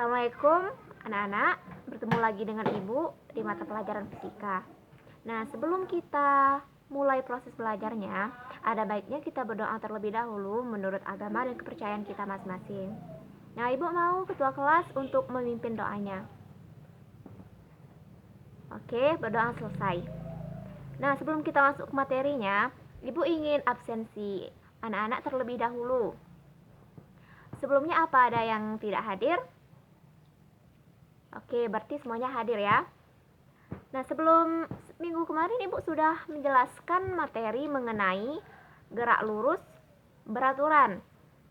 Assalamualaikum anak-anak, bertemu lagi dengan Ibu di mata pelajaran fisika. Nah, sebelum kita mulai proses belajarnya, ada baiknya kita berdoa terlebih dahulu menurut agama dan kepercayaan kita masing-masing. Nah, Ibu mau ketua kelas untuk memimpin doanya. Oke, berdoa selesai. Nah, sebelum kita masuk ke materinya, Ibu ingin absensi anak-anak terlebih dahulu. Sebelumnya apa ada yang tidak hadir? Oke, berarti semuanya hadir ya. Nah, sebelum minggu kemarin Ibu sudah menjelaskan materi mengenai gerak lurus beraturan.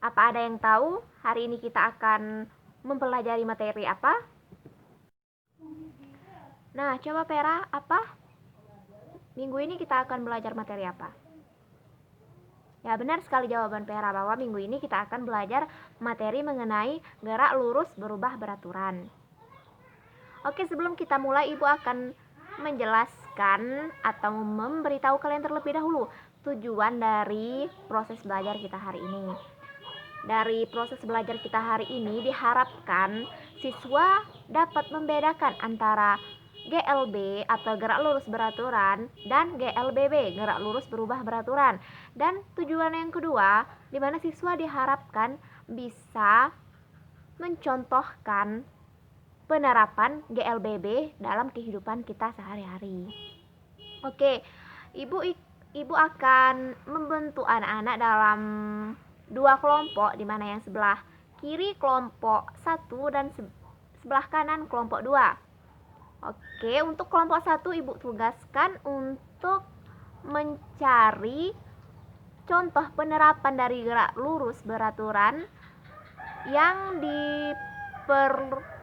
Apa ada yang tahu hari ini kita akan mempelajari materi apa? Nah, coba Vera, apa? Minggu ini kita akan belajar materi apa? Ya, benar sekali jawaban Vera bahwa minggu ini kita akan belajar materi mengenai gerak lurus berubah beraturan. Oke, sebelum kita mulai, Ibu akan menjelaskan atau memberitahu kalian terlebih dahulu tujuan dari proses belajar kita hari ini. Dari proses belajar kita hari ini diharapkan siswa dapat membedakan antara GLB atau gerak lurus beraturan dan GLBB, gerak lurus berubah beraturan. Dan tujuan yang kedua, di mana siswa diharapkan bisa mencontohkan penerapan GLBB dalam kehidupan kita sehari-hari. Oke, Ibu akan membentuk anak-anak dalam dua kelompok, di mana yang sebelah kiri kelompok 1 dan sebelah kanan kelompok 2. Oke, untuk kelompok 1 Ibu tugaskan untuk mencari contoh penerapan dari gerak lurus beraturan yang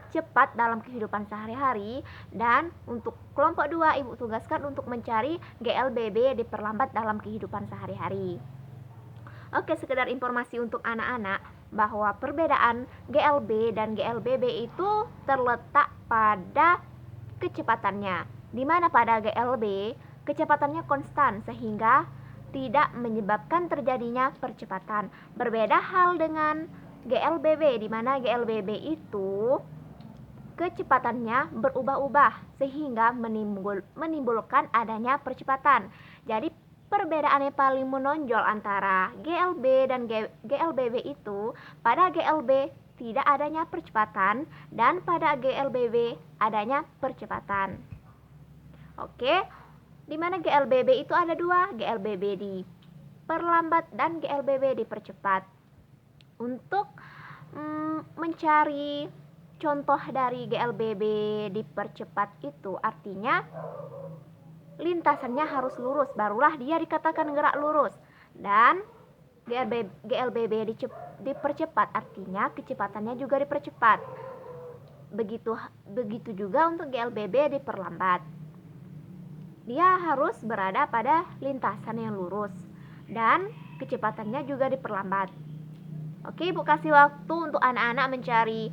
cepat dalam kehidupan sehari-hari, dan untuk kelompok 2 Ibu tugaskan untuk mencari GLBB diperlambat dalam kehidupan sehari-hari. Oke, sekedar informasi untuk anak-anak bahwa perbedaan GLB dan GLBB itu terletak pada kecepatannya, di mana pada GLB kecepatannya konstan sehingga tidak menyebabkan terjadinya percepatan. Berbeda hal dengan GLBB, di mana GLBB itu kecepatannya berubah-ubah sehingga menimbulkan adanya percepatan. Jadi perbedaan yang paling menonjol antara GLB dan GLBB itu pada GLB tidak adanya percepatan dan pada GLBB adanya percepatan. Oke, di mana GLBB itu ada dua, GLBB diperlambat dan GLBB dipercepat. Untuk mencari contoh dari GLBB dipercepat itu artinya lintasannya harus lurus, barulah dia dikatakan gerak lurus. Dan GLBB dipercepat artinya kecepatannya juga dipercepat. Begitu juga untuk GLBB diperlambat. Dia harus berada pada lintasan yang lurus dan kecepatannya juga diperlambat. Oke, Ibu kasih waktu untuk anak-anak mencari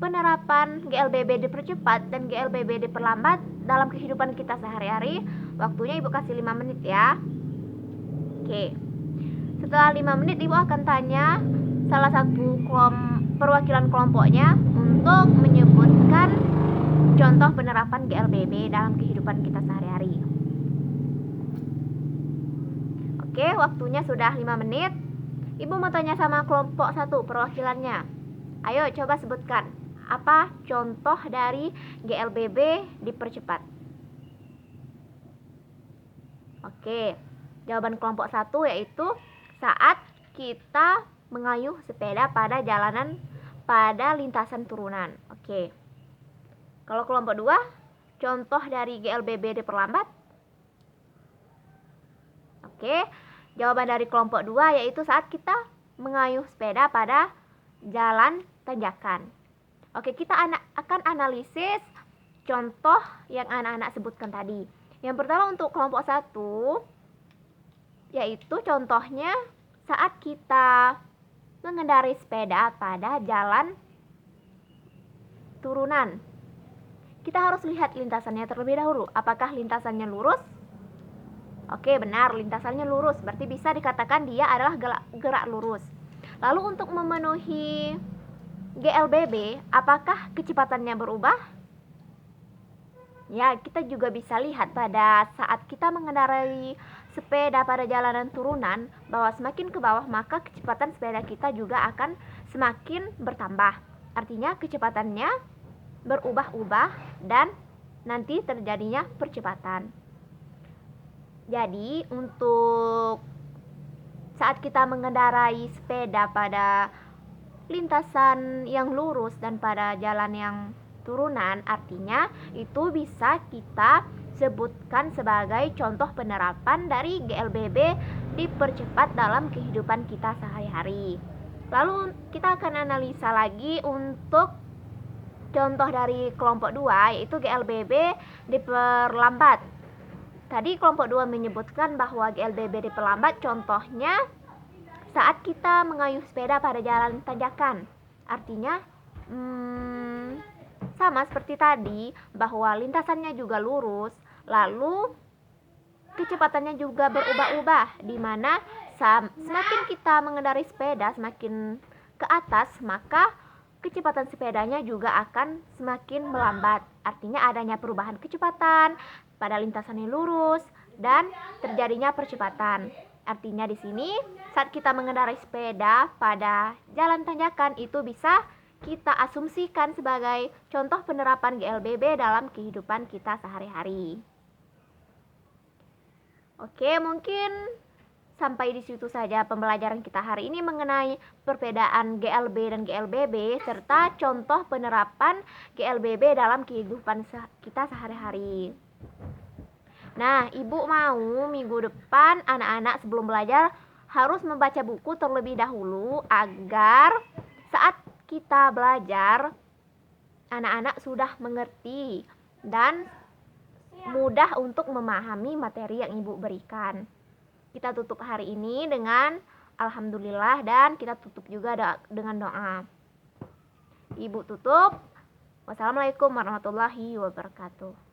penerapan GLBB dipercepat dan GLBB diperlambat dalam kehidupan kita sehari-hari. Waktunya Ibu kasih 5 menit ya. Oke. Setelah 5 menit Ibu akan tanya salah satu perwakilan kelompoknya untuk menyebutkan contoh penerapan GLBB dalam kehidupan kita sehari-hari. Oke, waktunya sudah 5 menit. Ibu mau tanya sama kelompok 1 perwakilannya. Ayo coba sebutkan apa contoh dari GLBB dipercepat. Oke, jawaban kelompok 1 yaitu saat kita mengayuh sepeda pada lintasan turunan. Oke. Kalau kelompok 2, contoh dari GLBB diperlambat. Oke, jawaban dari kelompok 2 yaitu saat kita mengayuh sepeda pada jalan tanjakan. Oke, kita akan analisis contoh yang anak-anak sebutkan tadi. Yang pertama untuk kelompok 1, yaitu contohnya saat kita mengendarai sepeda pada jalan turunan. Kita harus lihat lintasannya terlebih dahulu. Apakah lintasannya lurus? Oke, benar, lintasannya lurus. Berarti bisa dikatakan dia adalah gerak lurus. Lalu untuk memenuhi GLBB, apakah kecepatannya berubah? Ya, kita juga bisa lihat pada saat kita mengendarai sepeda pada jalanan turunan, bahwa semakin ke bawah maka kecepatan sepeda kita juga akan semakin bertambah. Artinya kecepatannya berubah-ubah dan nanti terjadinya percepatan. Jadi untuk saat kita mengendarai sepeda pada lintasan yang lurus dan pada jalan yang turunan, artinya itu bisa kita sebutkan sebagai contoh penerapan dari GLBB dipercepat dalam kehidupan kita sehari-hari. Lalu kita akan analisa lagi untuk contoh dari kelompok 2, yaitu GLBB diperlambat. Tadi kelompok 2 menyebutkan bahwa GLBB diperlambat contohnya saat kita mengayuh sepeda pada jalan tanjakan. Artinya sama seperti tadi, bahwa lintasannya juga lurus, lalu kecepatannya juga berubah-ubah, di mana semakin kita mengendarai sepeda semakin ke atas, maka kecepatan sepedanya juga akan semakin melambat. Artinya adanya perubahan kecepatan pada lintasan yang lurus dan terjadinya percepatan. Artinya di sini saat kita mengendarai sepeda pada jalan tanjakan itu bisa kita asumsikan sebagai contoh penerapan GLBB dalam kehidupan kita sehari-hari. Oke, mungkin sampai di situ saja pembelajaran kita hari ini mengenai perbedaan GLB dan GLBB serta contoh penerapan GLBB dalam kehidupan kita sehari-hari. Nah, Ibu mau minggu depan anak-anak sebelum belajar harus membaca buku terlebih dahulu agar saat kita belajar anak-anak sudah mengerti dan mudah untuk memahami materi yang Ibu berikan. Kita tutup hari ini dengan alhamdulillah dan kita tutup juga dengan doa. Ibu tutup. Wassalamualaikum warahmatullahi wabarakatuh.